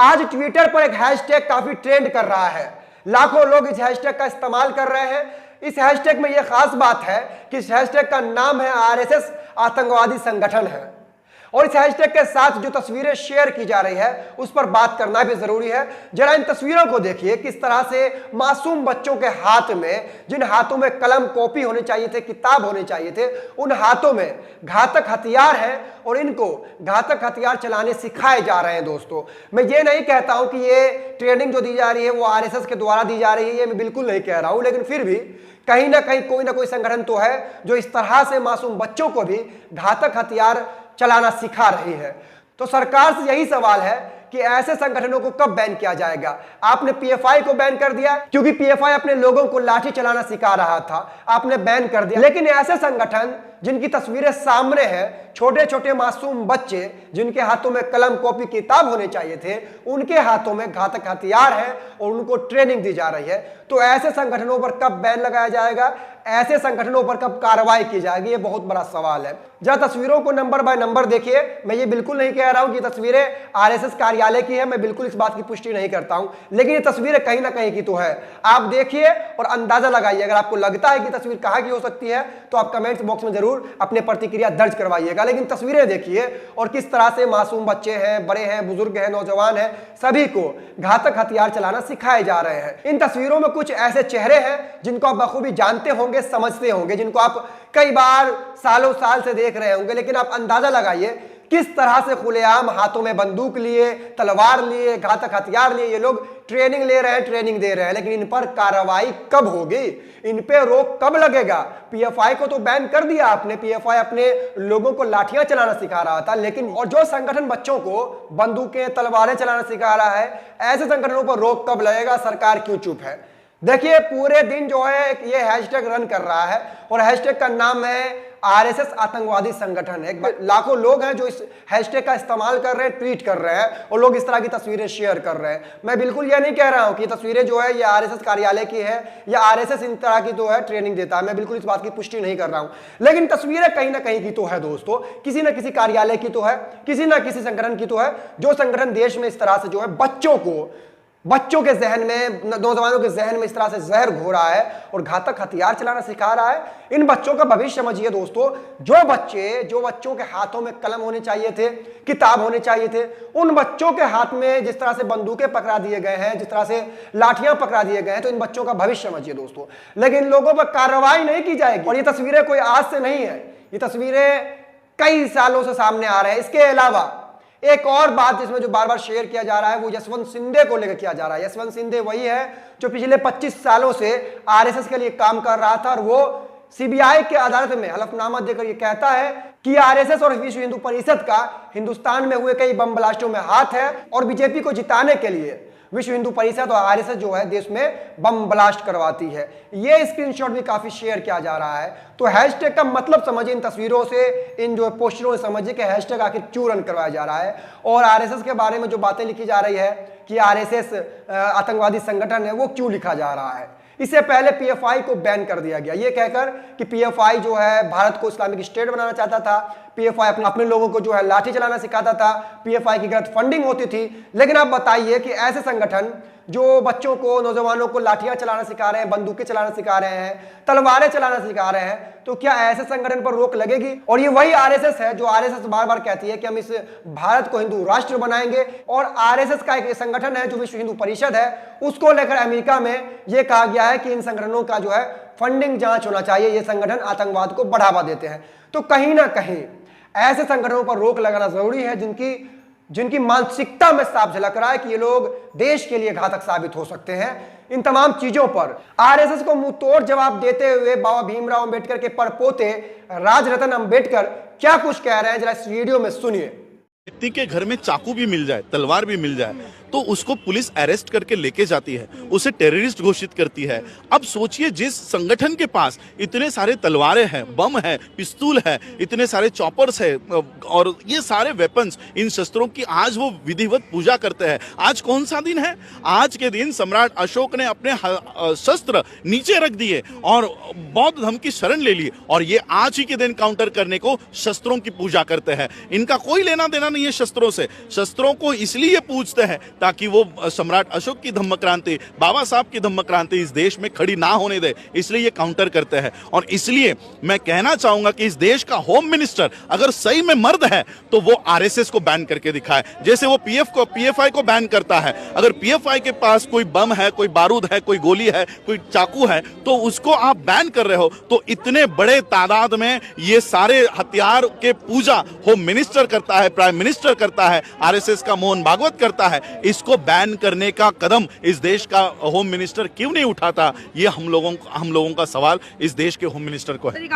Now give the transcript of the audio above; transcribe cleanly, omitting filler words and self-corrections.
आज ट्विटर पर एक हैशटैग काफी ट्रेंड कर रहा है। लाखों लोग इस हैशटैग का इस्तेमाल कर रहे हैं। इस हैशटैग में यह खास बात है कि इस हैशटैग का नाम है आरएसएस आतंकवादी संगठन है। और इस हैशटैग के साथ जो तस्वीरें शेयर की जा रही है उस पर बात करना भी जरूरी है। जरा इन तस्वीरों को देखिए, किस तरह से मासूम बच्चों के हाथ में, जिन हाथों में कलम कॉपी होने चाहिए थे, किताब होने चाहिए थे, उन हाथों में घातक हथियार है और इनको घातक हथियार चलाने सिखाए जा रहे हैं। दोस्तों, मैं ये नहीं कहता हूं कि ये ट्रेनिंग जो दी जा रही है वो आरएसएस के द्वारा दी जा रही है, ये मैं बिल्कुल नहीं कह रहा हूं, लेकिन फिर भी कहीं ना कहीं कोई ना कोई संगठन तो है जो इस तरह से मासूम बच्चों को भी घातक हथियार चलाना सिखा रही है। तो सरकार से यही सवाल है कि ऐसे संगठनों को कब बैन किया जाएगा। आपने पीएफआई को बैन कर दिया क्योंकि पीएफआई अपने लोगों को लाठी चलाना सिखा रहा था, आपने बैन कर दिया। लेकिन ऐसे संगठन जिनकी तस्वीरें सामने हैं, छोटे छोटे मासूम बच्चे जिनके हाथों में कलम कॉपी किताब होने चाहिए थे, उनके हाथों में घातक हथियार है और उनको ट्रेनिंग दी जा रही है। तो ऐसे संगठनों पर कब बैन लगाया जाएगा, ऐसे संगठनों पर कब कार्रवाई की जाएगी, ये बहुत बड़ा सवाल है। जरा तस्वीरों को नंबर बाय नंबर देखिए। मैं ये बिल्कुल नहीं कह रहा हूं कि तस्वीरें आरएसएस कार्यालय की है, मैं बिल्कुल इस बात की पुष्टि नहीं करता हूं, लेकिन ये तस्वीरें कहीं ना कहीं की तो है। आप देखिए और अंदाजा लगाइए। अगर आपको लगता है कि तस्वीर कहां की हो सकती है तो आप कमेंट्स बॉक्स में जरूर अपने प्रतिक्रिया दर्ज करवाइएगा। लेकिन तस्वीरें देखिए और किस तरह से मासूम बच्चे हैं, बड़े हैं, बुजुर्ग हैं, नौजवान हैं, सभी को घातक हथियार चलाना सिखाए जा रहे हैं। इन तस्वीरों में कुछ ऐसे चेहरे हैं जिनको आप बखूबी जानते होंगे, समझते होंगे, जिनको आप कई बार सालों साल से देख रहे होंगे। लेकिन आप अंदाजा लगाइए किस तरह से खुलेआम हाथों में बंदूक लिए, तलवार लिए, घातक हथियार लिए ये लोग ट्रेनिंग ले रहे हैं, ट्रेनिंग दे रहे हैं। लेकिन इन पर कार्रवाई कब होगी, इन पे रोक कब लगेगा। पीएफआई को तो बैन कर दिया आपने, पीएफआई अपने लोगों को लाठियां चलाना सिखा रहा था, लेकिन और जो संगठन बच्चों को बंदूकें, तलवारें चलाना सिखा रहा है, ऐसे संगठनों पर रोक कब लगेगा, सरकार क्यों चुप है। देखिए, पूरे दिन जो है ये हैशटैग रन कर रहा है और हैशटैग का नाम है आरएसएस आतंकवादी संगठन है। लाखों लोग हैं जो इस हैशटैग का इस्तेमाल कर रहे हैं, ट्वीट कर रहे हैं और लोग इस तरह की तस्वीरें शेयर कर रहे हैं। मैं बिल्कुल ये नहीं कह रहा हूं कि तस्वीरें जो है ये आरएसएस कार्यालय की है या आरएसएस इन तरह की जो है ट्रेनिंग देता है, मैं बिल्कुल इस बात की पुष्टि नहीं कर रहा हूं, लेकिन तस्वीरें कहीं ना कहीं की तो है दोस्तों, किसी ना किसी कार्यालय की तो है, किसी ना किसी संगठन की तो है, जो संगठन देश में इस तरह से जो है बच्चों के जहन में, नौजवानों के जहन में इस तरह से जहर घोर रहा है और घातक हथियार चलाना सिखा रहा है। इन बच्चों का भविष्य समझिए दोस्तों। जो बच्चों के हाथों में कलम होने चाहिए थे, किताब होने चाहिए थे, उन बच्चों के हाथ में जिस तरह से बंदूकें पकड़ा दिए गए हैं, जिस तरह से लाठियां पकड़ा दिए गए हैं, तो इन बच्चों का भविष्य समझिए दोस्तों। लेकिन लोगों पर कार्रवाई नहीं की जाएगी। और ये तस्वीरें कोई आज से नहीं है, ये तस्वीरें कई सालों से सामने आ रहे हैं। इसके अलावा एक और बात जिसमें जो बार बार शेयर किया जा रहा है वो यशवंत सिंधे को लेकर किया जा रहा है। यशवंत सिंधे वही है जो पिछले 25 सालों से आरएसएस के लिए काम कर रहा था और वो सीबीआई के अदालत में हलफनामा देकर ये कहता है कि आरएसएस और विश्व हिंदू परिषद का हिंदुस्तान में हुए कई बम ब्लास्टों में हाथ है और बीजेपी को जिताने के लिए विश्व हिंदू परिषद और आरएसएस जो है देश में बम ब्लास्ट करवाती है। ये स्क्रीनशॉट भी काफी शेयर किया जा रहा है। तो हैशटैग का मतलब समझिए, इन तस्वीरों से, इन जो पोस्टरों से समझिए कि हैशटैग आखिर क्यों रन करवाया जा रहा है और आरएसएस के बारे में जो बातें लिखी जा रही है कि आरएसएस आतंकवादी संगठन है, वो क्यों लिखा जा रहा है। इससे पहले पीएफआई को बैन कर दिया गया, ये कहकर कि पीएफआई जो है भारत को इस्लामिक स्टेट बनाना चाहता था, पीएफआई अपने लोगों को जो है लाठी चलाना सिखाता था, पीएफआई की गलत फंडिंग होती थी। लेकिन आप बताइए कि ऐसे संगठन जो बच्चों को, नौजवानों को लाठियां चलाना सिखा रहे हैं, बंदूकें चलाना सिखा रहे हैं, तलवारें चलाना सिखा रहे हैं, तो क्या ऐसे संगठन पर रोक लगेगी। और ये वही आरएसएस है जो आरएसएस बार बार कहती है कि हम इस भारत को हिंदू राष्ट्र बनाएंगे। और आरएसएस का एक संगठन है जो विश्व हिंदू परिषद है, उसको लेकर अमेरिका में यह कहा गया है कि इन संगठनों का जो है फंडिंग जांच होना चाहिए, ये संगठन आतंकवाद को बढ़ावा देते हैं। तो कहीं ना कहीं ऐसे संगठनों पर रोक लगाना जरूरी है जिनकी मानसिकता में साफ झलक रहा है कि ये लोग देश के लिए घातक साबित हो सकते हैं। इन तमाम चीजों पर आरएसएस को मुंह तोड़ जवाब देते हुए बाबा भीमराव अंबेडकर के परपोते राजरतन अंबेडकर क्या कुछ कह रहे हैं, जरा इस वीडियो में सुनिए। व्यक्ति के घर में चाकू भी मिल जाए, तलवार भी मिल जाए, तो उसको पुलिस अरेस्ट करके लेके जाती है, उसे टेररिस्ट घोषित करती है। अब सोचिए, जिस संगठन के पास इतने सारे तलवारें हैं, बम है, पिस्तूल है, इतने सारे चॉपर्स है और ये सारे वेपन्स, इन शस्त्रों की आज वो विधिवत पूजा करते हैं। आज कौन सा दिन है? आज के दिन सम्राट अशोक ने अपने शस्त्र नीचे रख दिए और बौद्ध धर्म की शरण ले ली और ये आज ही के दिन काउंटर करने को शस्त्रों की पूजा करते हैं। इनका कोई लेना देना नहीं है शस्त्रों से। शस्त्रों को इसलिए पूजते हैं ताकि वो सम्राट अशोक की धम्म क्रांति, बाबा साहब की धम्म क्रांति इस देश में खड़ी ना होने दे, इसलिए ये काउंटर करते हैं। और इसलिए मैं कहना चाहूंगा कि इस देश का होम मिनिस्टर अगर सही में मर्द है तो वो आरएसएस को बैन करके दिखाए, जैसे वो पीएफआई को बैन करता है। अगर पीएफआई के पास कोई बम है, कोई बारूद है, कोई गोली है, कोई चाकू है, तो उसको आप बैन कर रहे हो। तो इतने बड़े तादाद में ये सारे हथियार के पूजा होम मिनिस्टर करता है, प्राइम मिनिस्टर करता है, आरएसएस का मोहन भागवत करता है। इसको बैन करने का कदम इस देश का होम मिनिस्टर क्यों नहीं उठाता? ये हम लोगों का सवाल इस देश के होम मिनिस्टर को है।